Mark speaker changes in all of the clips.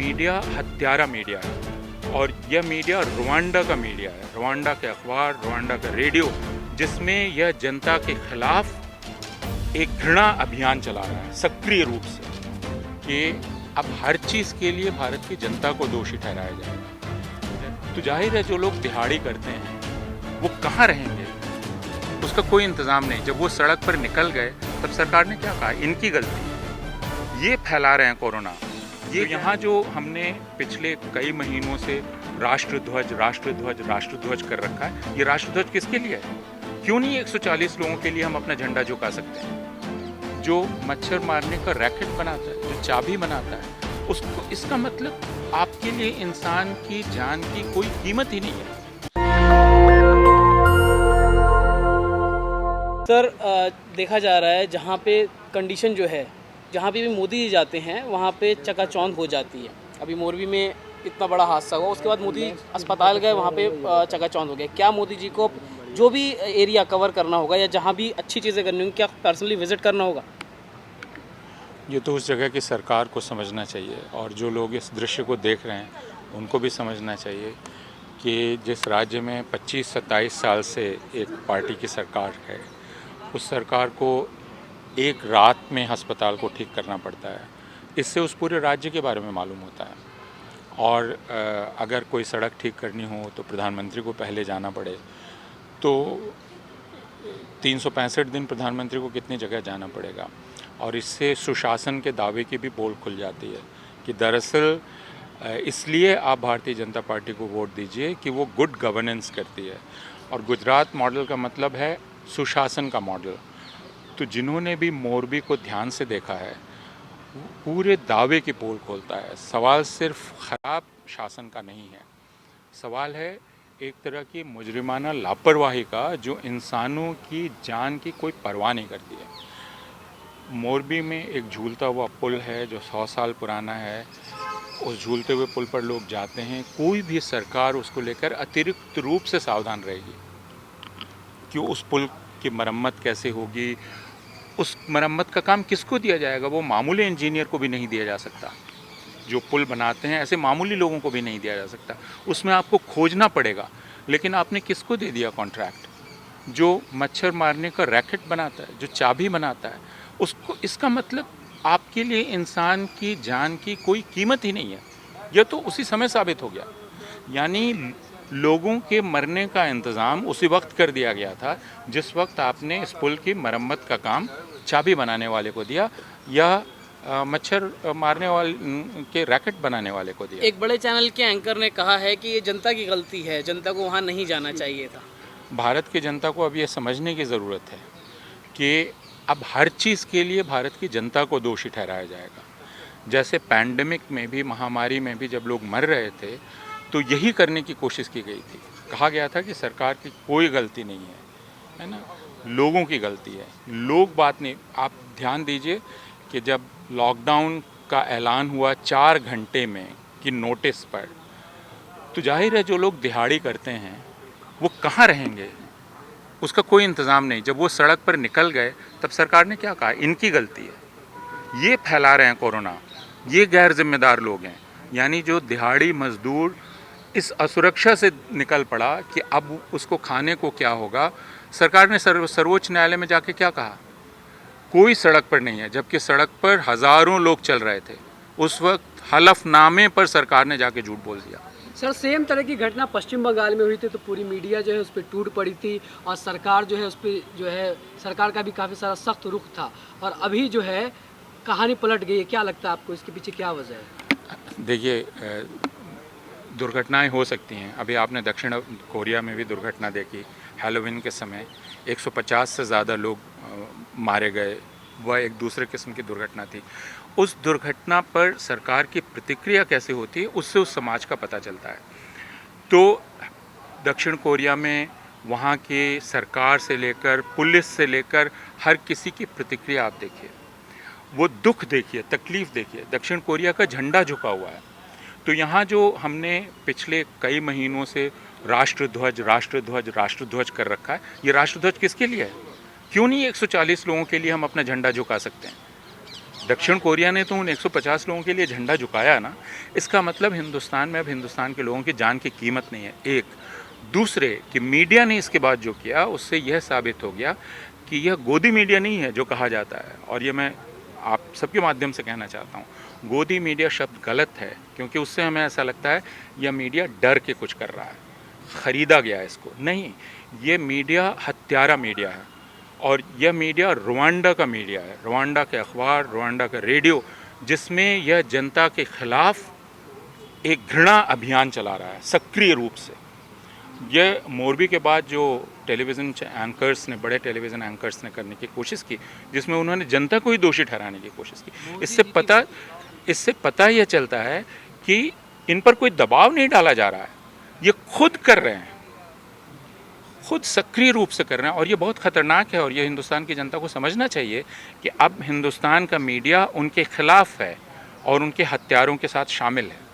Speaker 1: Media हत्यारा media है और यह मीडिया रुवांडा का मीडिया है, रुवांडा के अखबार, रुवांडा का रेडियो, जिसमें यह जनता के खिलाफ एक घृणा अभियान चला रहा है सक्रिय रूप से कि अब हर चीज़ के लिए भारत की जनता को दोषी ठहराया जाएगा। तो जाहिर है जो लोग दिहाड़ी करते हैं वो कहाँ रहेंगे, उसका कोई इंतज़ाम नहीं। जब वो सड़क पर निकल गए तब सरकार ने क्या कहा, इनकी गलती, ये फैला रहे हैं कोरोना। ये यहाँ जो हमने पिछले कई महीनों से राष्ट्रध्वज राष्ट्रध्वज राष्ट्रध्वज कर रखा है, ये राष्ट्रध्वज किसके लिए है? क्यों नहीं 140 लोगों के लिए हम अपना झंडा झुका सकते हैं? जो मच्छर मारने का रैकेट बनाता है, जो चाबी बनाता है, उसको, इसका मतलब आपके लिए इंसान की जान की कोई कीमत ही नहीं है।
Speaker 2: सर, देखा जा रहा है जहाँ पे कंडीशन जो है, जहाँ पे भी मोदी जी जाते हैं वहाँ पे चकाचौंध हो जाती है। अभी मोरबी में इतना बड़ा हादसा हुआ, उसके बाद मोदी अस्पताल गए, वहाँ पे चकाचौंध हो गया। क्या मोदी जी को जो भी एरिया कवर करना होगा या जहाँ भी अच्छी चीज़ें करनी होंगी, क्या पर्सनली विजिट करना होगा?
Speaker 1: ये तो उस जगह की सरकार को समझना चाहिए और जो लोग इस दृश्य को देख रहे हैं उनको भी समझना चाहिए कि जिस राज्य में 25-27 साल से एक पार्टी की सरकार है, उस सरकार को एक रात में अस्पताल को ठीक करना पड़ता है। इससे उस पूरे राज्य के बारे में मालूम होता है। और अगर कोई सड़क ठीक करनी हो तो प्रधानमंत्री को पहले जाना पड़े, तो 365 दिन प्रधानमंत्री को कितनी जगह जाना पड़ेगा। और इससे सुशासन के दावे की भी पोल खुल जाती है कि दरअसल इसलिए आप भारतीय जनता पार्टी को वोट दीजिए कि वो गुड गवर्नेंस करती है। और गुजरात मॉडल का मतलब है सुशासन का मॉडल। तो जिन्होंने भी मोरबी को ध्यान से देखा है, पूरे दावे की पोल खोलता है। सवाल सिर्फ खराब शासन का नहीं है, सवाल है एक तरह की मुजरिमाना लापरवाही का, जो इंसानों की जान की कोई परवाह नहीं करती है। मोरबी में एक झूलता हुआ पुल है जो 100 साल पुराना है। उस झूलते हुए पुल पर लोग जाते हैं, कोई भी सरकार उसको लेकर अतिरिक्त रूप से सावधान रहेगी कि उस पुल की मरम्मत कैसे होगी, उस मरम्मत का काम किसको दिया जाएगा। वो मामूली इंजीनियर को भी नहीं दिया जा सकता, जो पुल बनाते हैं ऐसे मामूली लोगों को भी नहीं दिया जा सकता। उसमें आपको खोजना पड़ेगा। लेकिन आपने किसको दे दिया कॉन्ट्रैक्ट? जो मच्छर मारने का रैकेट बनाता है, जो चाबी बनाता है, उसको। इसका मतलब आपके लिए इंसान की जान की कोई कीमत ही नहीं है। यह तो उसी समय साबित हो गया। यानी लोगों के मरने का इंतज़ाम उसी वक्त कर दिया गया था जिस वक्त आपने इस पुल की मरम्मत का काम चाबी बनाने वाले को दिया या मच्छर मारने वाले के रैकेट बनाने वाले को दिया।
Speaker 2: एक बड़े चैनल के एंकर ने कहा है कि ये जनता की गलती है, जनता को वहाँ नहीं जाना चाहिए था। भारत
Speaker 1: की जनता को अब ये समझने की ज़रूरत है कि अब हर चीज़ के लिए भारत की जनता को दोषी ठहराया जाएगा। जैसे पैंडेमिक में भी, महामारी में भी जब लोग मर रहे थे तो यही करने की कोशिश की गई थी। कहा गया था कि सरकार की कोई गलती नहीं है ना, लोगों की गलती है। लोग बात नहीं। आप ध्यान दीजिए कि जब लॉकडाउन का ऐलान हुआ 4 घंटे में कि नोटिस पर, तो जाहिर है जो लोग दिहाड़ी करते हैं वो कहाँ रहेंगे, उसका कोई इंतज़ाम नहीं। जब वो सड़क पर निकल गए तब सरकार ने क्या कहा, इनकी गलती है, ये फैला रहे हैं कोरोना, ये गैर जिम्मेदार लोग हैं। यानी जो दिहाड़ी मजदूर इस असुरक्षा से निकल पड़ा कि अब उसको खाने को क्या होगा, सरकार ने सर्वोच्च न्यायालय में जाके क्या कहा, कोई सड़क पर नहीं है, जबकि सड़क पर हज़ारों लोग चल रहे थे। उस वक्त हलफनामे पर सरकार ने जाके झूठ बोल दिया।
Speaker 2: सर, सेम तरह की घटना पश्चिम बंगाल में हुई थी, तो पूरी मीडिया जो है उस पर टूट पड़ी थी और सरकार जो है उस पर जो है सरकार का भी काफ़ी सारा सख्त रुख था, और अभी जो है कहानी पलट गई है। क्या लगता है आपको, इसके पीछे क्या वजह है?
Speaker 1: देखिए, दुर्घटनाएं हो सकती हैं। अभी आपने दक्षिण कोरिया में भी दुर्घटना देखी, हैलोवीन के समय 150 से ज़्यादा लोग मारे गए। वह एक दूसरे किस्म की दुर्घटना थी। उस दुर्घटना पर सरकार की प्रतिक्रिया कैसे होती है, उससे उस समाज का पता चलता है। तो दक्षिण कोरिया में वहाँ के सरकार से लेकर पुलिस से लेकर हर किसी की प्रतिक्रिया आप देखिए, वो दुख देखिए, तकलीफ़ देखिए। दक्षिण कोरिया का झंडा झुका हुआ है। तो यहाँ जो हमने पिछले कई महीनों से राष्ट्रध्वज राष्ट्रध्वज राष्ट्रध्वज कर रखा है, ये राष्ट्रध्वज किसके लिए है? क्यों नहीं 140 लोगों के लिए हम अपना झंडा झुका सकते हैं? दक्षिण कोरिया ने तो उन 150 लोगों के लिए झंडा झुकाया ना, इसका मतलब हिंदुस्तान में अब हिंदुस्तान के लोगों की जान की कीमत नहीं है। एक दूसरे कि मीडिया ने इसके बाद जो किया उससे यह साबित हो गया कि यह गोदी मीडिया नहीं है जो कहा जाता है। और ये मैं आप सबके माध्यम से कहना चाहता हूँ, गोदी मीडिया शब्द गलत है, क्योंकि उससे हमें ऐसा लगता है यह मीडिया डर के कुछ कर रहा है, ख़रीदा गया है इसको। नहीं, ये मीडिया हत्यारा मीडिया है, और यह मीडिया रुवांडा का मीडिया है, रुवांडा के अखबार, रुवांडा का रेडियो, जिसमें यह जनता के खिलाफ एक घृणा अभियान चला रहा है सक्रिय रूप से। यह मोरबी के बाद जो टेलीविज़न एंकर्स ने, बड़े टेलीविज़न एंकर्स ने करने की कोशिश की, जिसमें उन्होंने जनता को ही दोषी ठहराने की कोशिश की, इससे पता यह चलता है कि इन पर कोई दबाव नहीं डाला जा रहा है, ये खुद कर रहे हैं, खुद सक्रिय रूप से कर रहे हैं। और ये बहुत ख़तरनाक है, और ये हिंदुस्तान की जनता को समझना चाहिए कि अब हिंदुस्तान का मीडिया उनके खिलाफ है और उनके हत्यारों के साथ शामिल है।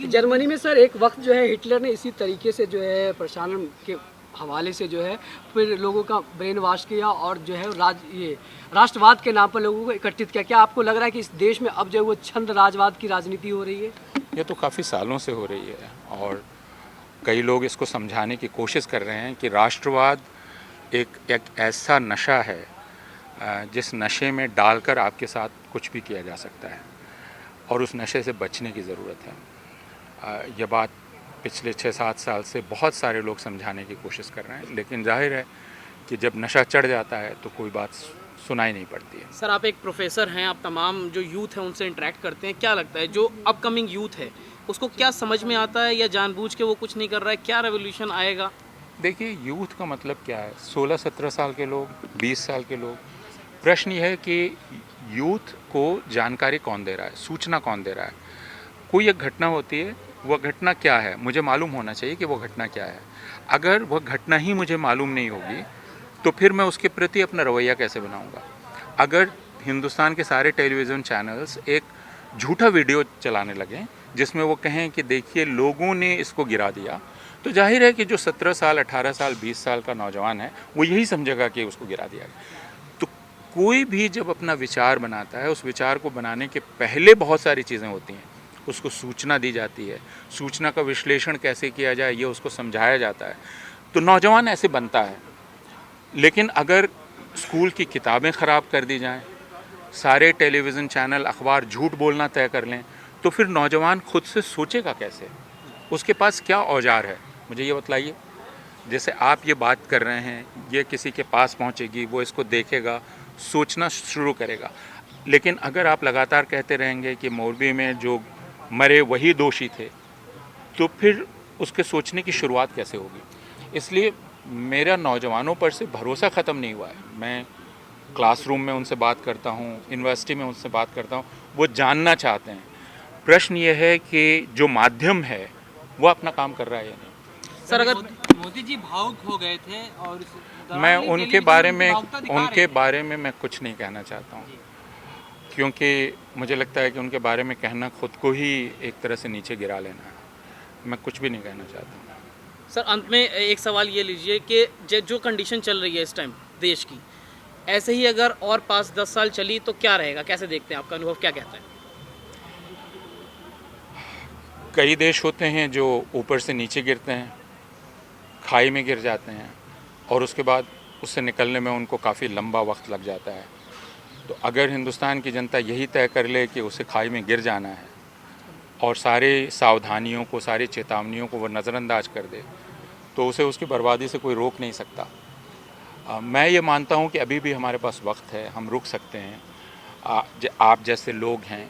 Speaker 3: जर्मनी में सर एक वक्त जो है हिटलर ने इसी तरीके से जो है प्रसारण के हवाले से जो है फिर लोगों का ब्रेन वॉश किया और जो है ये राष्ट्रवाद के नाम पर लोगों को एकत्रित किया। क्या आपको लग रहा है कि इस देश में अब जो है वो छंद राजवाद की राजनीति हो रही है?
Speaker 1: ये तो काफ़ी सालों से हो रही है, और कई लोग इसको समझाने की कोशिश कर रहे हैं कि राष्ट्रवाद एक ऐसा नशा है जिस नशे में डालकर आपके साथ कुछ भी किया जा सकता है, और उस नशे से बचने की ज़रूरत है। यह बात पिछले 6-7 साल से बहुत सारे लोग समझाने की कोशिश कर रहे हैं, लेकिन जाहिर है कि जब नशा चढ़ जाता है तो कोई बात सुनाई नहीं पड़ती है।
Speaker 2: सर, आप एक प्रोफेसर हैं, आप तमाम जो यूथ है उनसे इंटरेक्ट करते हैं, क्या लगता है जो अपकमिंग यूथ है उसको क्या समझ में आता है, या जानबूझ के वो कुछ नहीं कर रहा है? क्या रेवोल्यूशन आएगा?
Speaker 1: देखिए, यूथ का मतलब क्या है? 16-17 साल के लोग, 20 साल के लोग। प्रश्न यह है कि यूथ को जानकारी कौन दे रहा है, सूचना कौन दे रहा है। कोई एक घटना होती है, वह घटना क्या है मुझे मालूम होना चाहिए कि वह घटना क्या है। अगर वह घटना ही मुझे मालूम नहीं होगी तो फिर मैं उसके प्रति अपना रवैया कैसे बनाऊंगा? अगर हिंदुस्तान के सारे टेलीविज़न चैनल्स एक झूठा वीडियो चलाने लगें जिसमें वो कहें कि देखिए लोगों ने इसको गिरा दिया, तो जाहिर है कि जो 17 साल, 18 साल, 20 साल का नौजवान है वो यही समझेगा कि उसको गिरा दिया गया। तो कोई भी जब अपना विचार बनाता है, उस विचार को बनाने के पहले बहुत सारी चीज़ें होती हैं। उसको सूचना दी जाती है, सूचना का विश्लेषण कैसे किया जाए ये उसको समझाया जाता है, तो नौजवान ऐसे बनता है। लेकिन अगर स्कूल की किताबें ख़राब कर दी जाएं, सारे टेलीविज़न चैनल, अखबार झूठ बोलना तय कर लें, तो फिर नौजवान खुद से सोचेगा कैसे? उसके पास क्या औजार है, मुझे ये बतलाइए। जैसे आप ये बात कर रहे हैं, ये किसी के पास पहुंचेगी, वो इसको देखेगा, सोचना शुरू करेगा। लेकिन अगर आप लगातार कहते रहेंगे कि मोरबी में जो मरे वही दोषी थे, तो फिर उसके सोचने की शुरुआत कैसे होगी? इसलिए मेरा नौजवानों पर से भरोसा ख़त्म नहीं हुआ है। मैं क्लासरूम में उनसे बात करता हूँ, यूनिवर्सिटी में उनसे बात करता हूँ, वो जानना चाहते हैं। प्रश्न ये है कि जो माध्यम है वो अपना काम कर रहा है या नहीं।
Speaker 2: सर, अगर
Speaker 4: मोदी जी भावुक हो गए थे और
Speaker 1: मैं उनके बारे में मैं कुछ नहीं कहना चाहता हूँ, क्योंकि मुझे लगता है कि उनके बारे में कहना खुद को ही एक तरह से नीचे गिरा लेना है। मैं कुछ भी नहीं कहना चाहता हूँ।
Speaker 2: सर, अंत में एक सवाल ये लीजिए कि जो कंडीशन चल रही है इस टाइम देश की, ऐसे ही अगर और 5-10 साल चली तो क्या रहेगा? कैसे देखते हैं, आपका अनुभव क्या कहता है?
Speaker 1: कई देश होते हैं जो ऊपर से नीचे गिरते हैं, खाई में गिर जाते हैं, और उसके बाद उससे निकलने में उनको काफ़ी लंबा वक्त लग जाता है। तो अगर हिंदुस्तान की जनता यही तय कर ले कि उसे खाई में गिर जाना है और सारे सावधानियों को, सारी चेतावनियों को वो नज़रअंदाज कर दे, तो उसे उसकी बर्बादी से कोई रोक नहीं सकता। मैं ये मानता हूँ कि अभी भी हमारे पास वक्त है, हम रुक सकते हैं। आप जैसे लोग हैं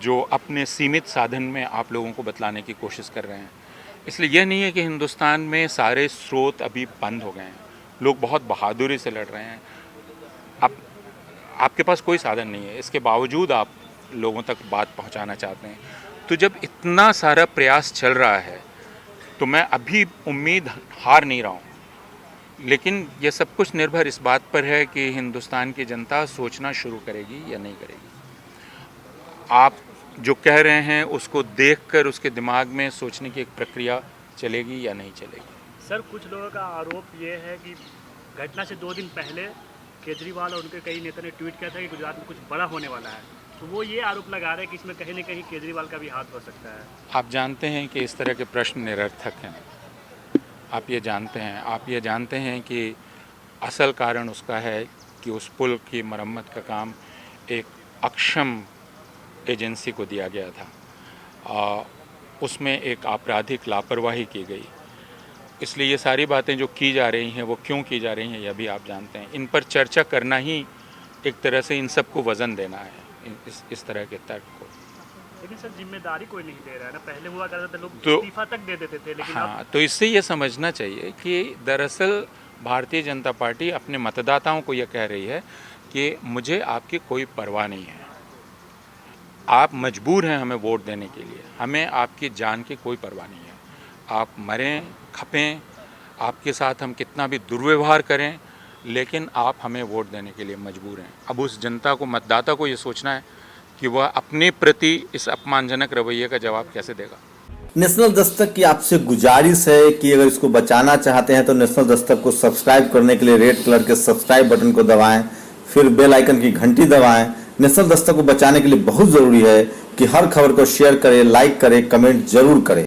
Speaker 1: जो अपने सीमित साधन में आप लोगों को बतलाने की कोशिश कर रहे हैं। इसलिए यह नहीं है कि हिंदुस्तान में सारे स्रोत अभी बंद हो गए हैं, लोग बहुत बहादुरी से लड़ रहे हैं। आपके पास कोई साधन नहीं है, इसके बावजूद आप लोगों तक बात पहुंचाना चाहते हैं। तो जब इतना सारा प्रयास चल रहा है तो मैं अभी उम्मीद हार नहीं रहा हूँ, लेकिन ये सब कुछ निर्भर इस बात पर है कि हिंदुस्तान की जनता सोचना शुरू करेगी या नहीं करेगी। आप जो कह रहे हैं उसको देखकर उसके दिमाग में सोचने की एक प्रक्रिया चलेगी या नहीं चलेगी।
Speaker 5: सर, कुछ लोगों का आरोप ये है कि घटना से 2 दिन पहले केजरीवाल और उनके कई नेता ने ट्वीट किया था कि गुजरात में कुछ बड़ा होने वाला है। तो वो ये आरोप लगा रहे हैं कि इसमें कहीं ना कहीं केजरीवाल का भी हाथ हो सकता है।
Speaker 1: आप जानते हैं कि इस तरह के प्रश्न निरर्थक हैं। आप ये जानते हैं कि असल कारण उसका है कि उस पुल की मरम्मत का काम एक अक्षम एजेंसी को दिया गया था। उसमें एक आपराधिक लापरवाही की गई। इसलिए ये सारी बातें जो की जा रही हैं वो क्यों की जा रही हैं यह भी आप जानते हैं। इन पर चर्चा करना ही एक तरह से इन सबको वज़न देना है, इस तरह के तर्क को।
Speaker 5: लेकिन सर जिम्मेदारी कोई नहीं ले रहा है ना, पहले हुआ करता था लोग
Speaker 1: तो
Speaker 5: इस्तीफा तक दे देते थे, लेकिन
Speaker 1: हाँ, तो इससे ये समझना चाहिए कि दरअसल भारतीय जनता पार्टी अपने मतदाताओं को यह कह रही है कि मुझे आपकी कोई परवाह नहीं है, आप मजबूर हैं हमें वोट देने के लिए, हमें आपकी जान की कोई परवाह नहीं है। आप मरें खपें, आपके साथ हम कितना भी दुर्व्यवहार करें, लेकिन आप हमें वोट देने के लिए मजबूर हैं। अब उस जनता को, मतदाता को ये सोचना है कि वह अपने प्रति इस अपमानजनक रवैये का जवाब कैसे देगा।
Speaker 6: नेशनल दस्तक की आपसे गुजारिश है कि अगर इसको बचाना चाहते हैं तो नेशनल दस्तक को सब्सक्राइब करने के लिए रेड कलर के सब्सक्राइब बटन को दबाएं, फिर बेल आइकन की घंटी दबाएं। नेशनल दस्तक को बचाने के लिए बहुत ज़रूरी है कि हर खबर को शेयर करें, लाइक करें, कमेंट जरूर करें।